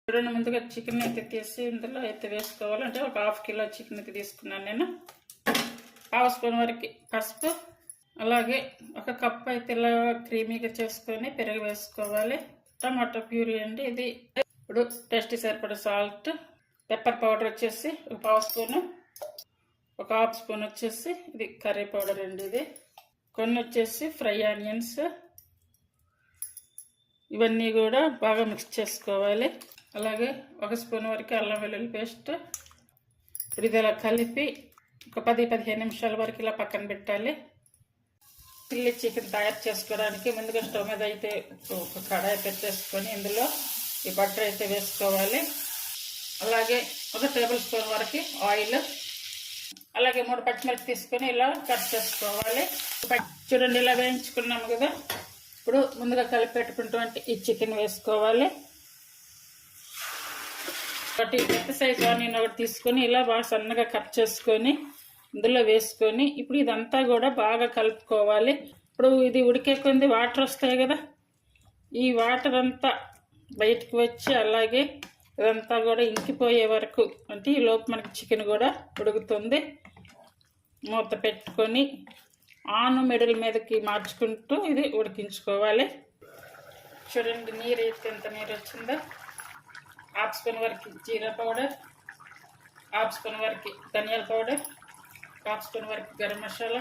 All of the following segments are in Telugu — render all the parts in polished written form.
చూడండి, ముందుగా చికెన్ అయితే తీసి ఇందులో అయితే వేసుకోవాలి. అంటే ఒక 1/2 కిలో చికెన్ అయితే తీసుకున్నాను నేను. 1/2 స్పూన్ వరకు పసుపు, అలాగే 1 కప్ అయితే ఇలా క్రీమీగా చేసుకొని పెరుగు వేసుకోవాలి. టమాటో ప్యూరీ అండి ఇది. ఇప్పుడు టేస్ట్ సరిపడే సాల్ట్, పెప్పర్ పౌడర్ వచ్చేసి 1/2 స్పూను, 1/2 స్పూన్ వచ్చేసి ఇది కర్రీ పౌడర్ అండి. ఇది కొన్ని వచ్చేసి ఫ్రై ఆనియన్స్. ఇవన్నీ కూడా బాగా మిక్స్ చేసుకోవాలి. అలాగే 1 స్పూన్ వరకు అల్లం వెల్లుల్లి పేస్ట్. ఇప్పుడు ఇది ఇలా కలిపి ఒక 10-15 నిమిషాల వరకు ఇలా పక్కన పెట్టాలి. చిల్లీ చికెన్ తయారు చేసుకోవడానికి ముందుగా స్టవ్ మీద అయితే ఒక కడాయి పెట్టేసుకొని ఇందులో ఈ బటర్ అయితే వేసుకోవాలి. అలాగే 1 టేబుల్ స్పూన్ వరకు ఆయిల్, అలాగే 3 పచ్చిమిరపకాయలు తీసుకొని ఇలా కట్ చేసుకోవాలి. చూడండి, ఇలా వేయించుకున్నాము కదా. ఇప్పుడు ముందుగా కలిపి పెట్టుకున్నటువంటి ఈ చికెన్ వేసుకోవాలి. ఒకటి పెద్ద సైజు ఆనియన్ ఒకటి తీసుకొని ఇలా బాగా సన్నగా కట్ చేసుకొని ఇందులో వేసుకొని ఇప్పుడు ఇదంతా కూడా బాగా కలుపుకోవాలి. ఇప్పుడు ఇది ఉడికే కొద్ది వాటర్ వస్తాయి కదా, ఈ వాటర్ అంతా బయటకు వచ్చి అలాగే ఇదంతా కూడా ఇంకిపోయే వరకు, అంటే ఈ లోపు మనకి చికెన్ కూడా ఉడుకుతుంది. మూత పెట్టుకొని ఆను మెడల మీదకి మార్చుకుంటూ ఇది ఉడికించుకోవాలి. చూడండి, నీరు అయితే ఎంత నీరు వచ్చిందో. 1/2 స్పూన్ వరకు జీరా పౌడర్, 1/2 స్పూన్ వరకు ధనియాల పౌడర్, 1/2 స్పూన్ వరకు గరం మసాలా.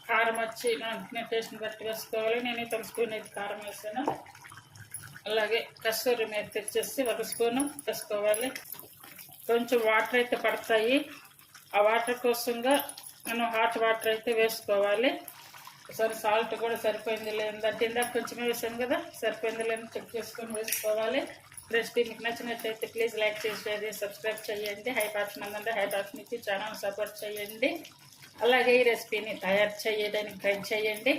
కారం వచ్చి నా టేస్ట్ని బట్టి వేసుకోవాలి. నేను 1 స్పూన్ అయితే కారం వేసాను. అలాగే కస్తూరి మేతి వచ్చేసి 1 స్పూను వేసుకోవాలి. కొంచెం వాటర్ అయితే పడతాయి. ఆ వాటర్ కోసంగా మనం హాట్ వాటర్ అయితే వేసుకోవాలి. ఒకసారి సాల్ట్ కూడా సరిపోయింది లేదంటే ఇందాక కొంచెం వేసాను కదా, సరిపోయింది లేదని చెక్ చేసుకొని వేసుకోవాలి. రెసిపీ మీకు నచ్చినట్లయితే ప్లీజ్ లైక్ చేసి షేర్ చేసి సబ్స్క్రైబ్ చేయండి. హై ఆప్షన్ అందంటే హై ఆప్షన్ ఇచ్చి ఛానల్ సపోర్ట్ చేయండి. అలాగే ఈ రెసిపీని తయారు చేయడానికి ట్రై చేయండి.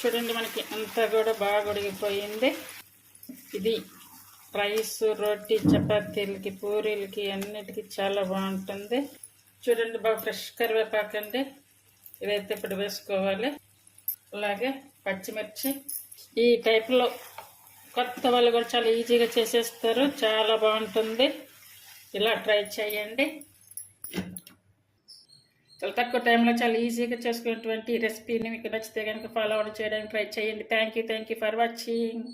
చూడండి, మనకి అంతా కూడా బాగా ఉడికిపోయింది. ఇది రైస్, రోటీ, చపాతీలకి, పూరీలకి అన్నిటికీ చాలా బాగుంటుంది. చూడండి, బాగా ఫ్రెష్ కరివేపాకండి. ఇదైతే ఇప్పుడు వేసుకోవాలి. అలాగే పచ్చిమిర్చి. ఈ టైప్లో కొత్త వాళ్ళు కూడా చాలా ఈజీగా చేసేస్తారు, చాలా బాగుంటుంది. ఇలా ట్రై చేయండి. చాలా తక్కువ టైంలో చాలా ఈజీగా చేసుకునేటువంటి రెసిపీని మీకు నచ్చితే కనుక ఫాలో అవడం చేయడానికి ట్రై చేయండి. Thank you for watching.